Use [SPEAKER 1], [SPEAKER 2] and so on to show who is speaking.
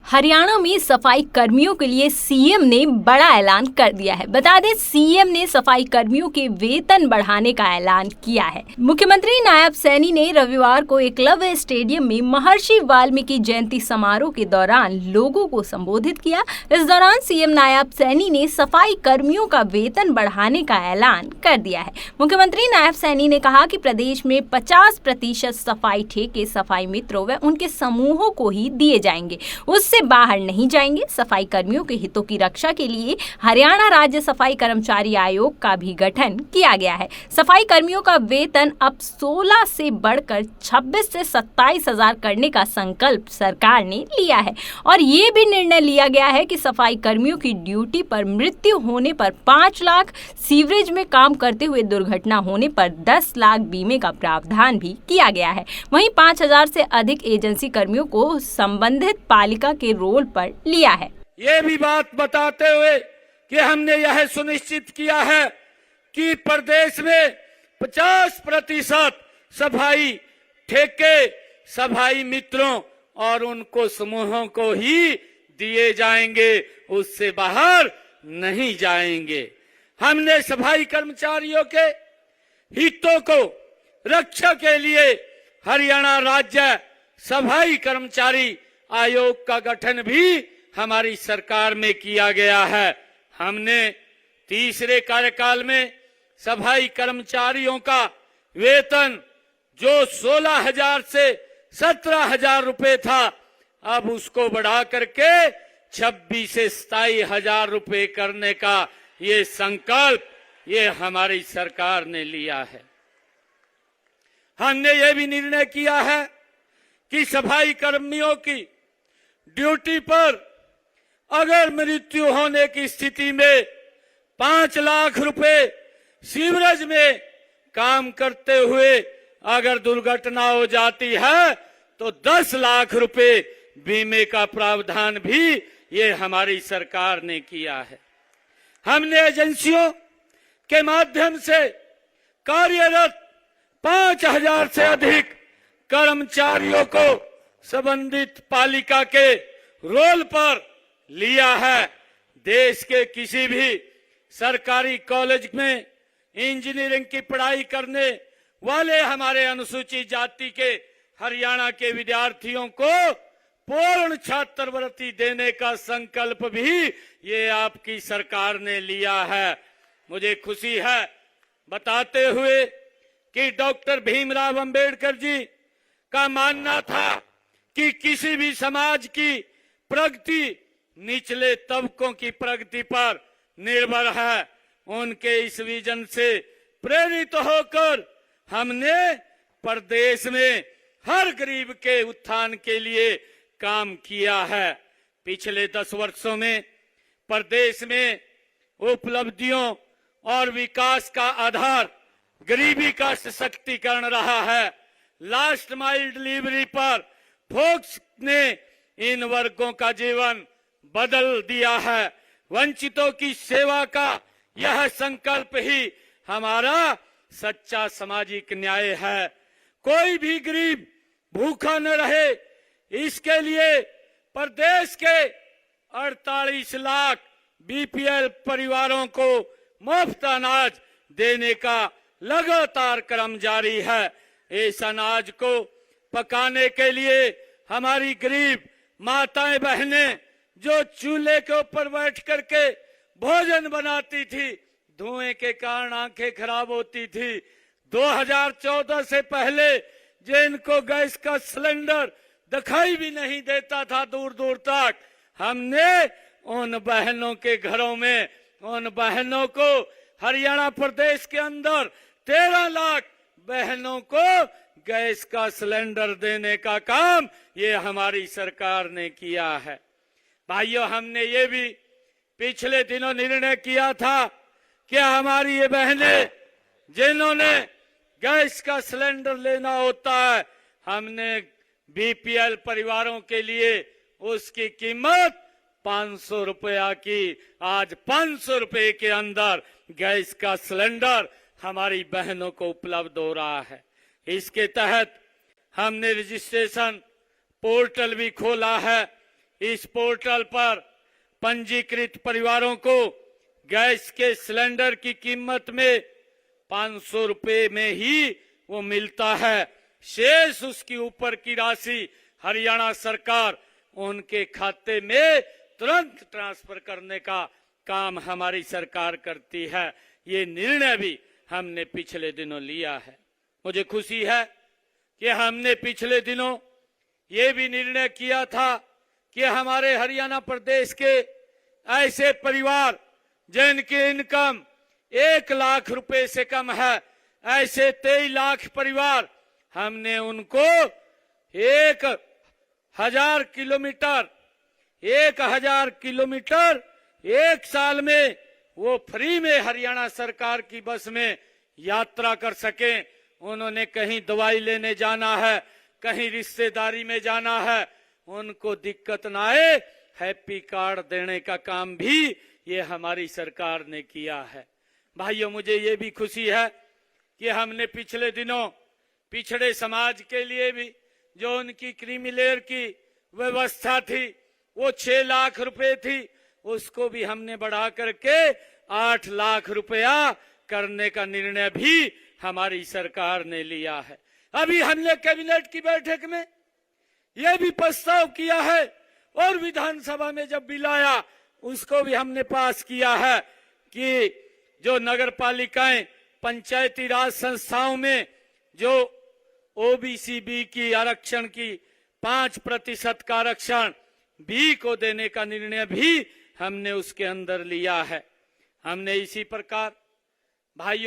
[SPEAKER 1] हरियाणा में सफाई कर्मियों के लिए सीएम ने बड़ा ऐलान कर दिया है। बता दें, सीएम ने सफाई कर्मियों के वेतन बढ़ाने का ऐलान किया है। मुख्यमंत्री नायब सैनी ने रविवार को एकलव्य स्टेडियम में महर्षि वाल्मीकि जयंती समारोह के दौरान लोगों को संबोधित किया। इस दौरान सीएम नायब सैनी ने सफाई कर्मियों का वेतन बढ़ाने का ऐलान कर दिया है। मुख्यमंत्री नायब सैनी ने कहा कि प्रदेश में 50% सफाई ठेके सफाई मित्रों व उनके समूहों को ही दिए जाएंगे, उससे बाहर नहीं जाएंगे। सफाई कर्मियों के हितों की रक्षा के लिए हरियाणा राज्य सफाई कर्मचारी आयोग का भी गठन किया गया है। सफाई कर्मियों का वेतन अब 16 से बढ़कर 26 से 27 हजार करने का संकल्प सरकार ने लिया है और ये भी निर्णय लिया गया है कि सफाई कर्मियों की ड्यूटी पर मृत्यु होने पर 5 लाख, सीवरेज में काम करते हुए दुर्घटना होने पर 10 लाख बीमे का प्रावधान भी किया गया है। वहीं 5000 से अधिक एजेंसी कर्मियों को संबंधित पालिका के रोल पर लिया है।
[SPEAKER 2] ये भी बात बताते हुए कि हमने यह सुनिश्चित किया है कि प्रदेश में 50% सफाई ठेके सफाई मित्रों और उनको समूहों को ही दिए जाएंगे, उससे बाहर नहीं जाएंगे। हमने सफाई कर्मचारियों के हितों को रक्षा के लिए हरियाणा राज्य सफाई कर्मचारी आयोग का गठन भी हमारी सरकार में किया गया है। हमने तीसरे कार्यकाल में सफाई कर्मचारियों का वेतन जो 16,000 से 17,000 रुपए था, अब उसको बढ़ा करके 26 से 27,000 रुपए करने का ये संकल्प ये हमारी सरकार ने लिया है। हमने ये भी निर्णय किया है कि सफाई कर्मियों की ड्यूटी पर अगर मृत्यु होने की स्थिति में 5 लाख रुपए, सीवरेज में काम करते हुए अगर दुर्घटना हो जाती है तो 10 लाख रुपए बीमे का प्रावधान भी ये हमारी सरकार ने किया है। हमने एजेंसियों के माध्यम से कार्यरत 5000 से अधिक कर्मचारियों को संबंधित पालिका के रोल पर लिया है। देश के किसी भी सरकारी कॉलेज में इंजीनियरिंग की पढ़ाई करने वाले हमारे अनुसूचित जाति के हरियाणा के विद्यार्थियों को पूर्ण छात्रवृत्ति देने का संकल्प भी ये आपकी सरकार ने लिया है। मुझे खुशी है बताते हुए कि डॉक्टर भीमराव अंबेडकर जी का मानना था कि किसी भी समाज की प्रगति निचले तबकों की प्रगति पर निर्भर है। उनके इस विजन से प्रेरित होकर हमने प्रदेश में हर गरीब के उत्थान के लिए काम किया है। पिछले 10 वर्षों में प्रदेश में उपलब्धियों और विकास का आधार गरीबी का सशक्तिकरण रहा है। लास्ट माइल डिलीवरी पर फोकस ने इन वर्गों का जीवन बदल दिया है। वंचितों की सेवा का यह संकल्प ही हमारा सच्चा सामाजिक न्याय है। कोई भी गरीब भूखा न रहे, इसके लिए प्रदेश के 48 लाख बीपीएल परिवारों को मुफ्त अनाज देने का लगातार क्रम जारी है। इस अनाज को पकाने के लिए हमारी गरीब माताएं बहनें जो चूल्हे के ऊपर बैठ करके भोजन बनाती थी, धुएं के कारण आंखें खराब होती थी। 2014 से पहले जिनको गैस का सिलेंडर दिखाई भी नहीं देता था दूर दूर तक, हमने उन बहनों के घरों में उन बहनों को हरियाणा प्रदेश के अंदर 13 लाख बहनों को गैस का सिलेंडर देने का काम ये हमारी सरकार ने किया है। भाइयों, हमने ये भी पिछले दिनों निर्णय किया था कि हमारी ये बहनें जिन्होंने गैस का सिलेंडर लेना होता है, हमने बीपीएल परिवारों के लिए उसकी कीमत 500 रुपया की आज 500 रुपए के अंदर गैस का सिलेंडर हमारी बहनों को उपलब्ध हो रहा है। इसके तहत हमने रजिस्ट्रेशन पोर्टल भी खोला है। इस पोर्टल पर पंजीकृत परिवारों को गैस के सिलेंडर की कीमत में 500 रुपए में ही वो मिलता है। शेष उसकी ऊपर की राशि हरियाणा सरकार उनके खाते में तुरंत ट्रांसफर करने का काम हमारी सरकार करती है। ये निर्णय भी हमने पिछले दिनों लिया है। मुझे खुशी है कि हमने पिछले दिनों ये भी निर्णय किया था कि हमारे हरियाणा प्रदेश के ऐसे परिवार जिनकी इनकम 1 लाख रुपए से कम है, ऐसे 23 लाख परिवार, हमने उनको 1000 किलोमीटर 1 साल में वो फ्री में हरियाणा सरकार की बस में यात्रा कर सके। उन्होंने कहीं दवाई लेने जाना है, कहीं रिश्तेदारी में जाना है, उनको दिक्कत ना आए, हैप्पी कार्ड देने का काम भी ये हमारी सरकार ने किया है। भाइयों, मुझे ये भी खुशी है कि हमने पिछले दिनों पिछड़े समाज के लिए भी जो उनकी क्रीमी लेयर की व्यवस्था थी वो 6 लाख रुपए थी, उसको भी हमने बढ़ा करके 8 लाख रुपया करने का निर्णय भी हमारी सरकार ने लिया है। अभी हमने कैबिनेट की बैठक में यह भी प्रस्ताव किया है और विधानसभा में जब बिल आया उसको भी हमने पास किया है कि जो नगर पालिकाएं पंचायती राज संस्थाओं में जो ओबीसी बी की आरक्षण की 5% का आरक्षण बी को देने का निर्णय भी हमने उसके अंदर लिया है। हमने इसी प्रकार भाइयों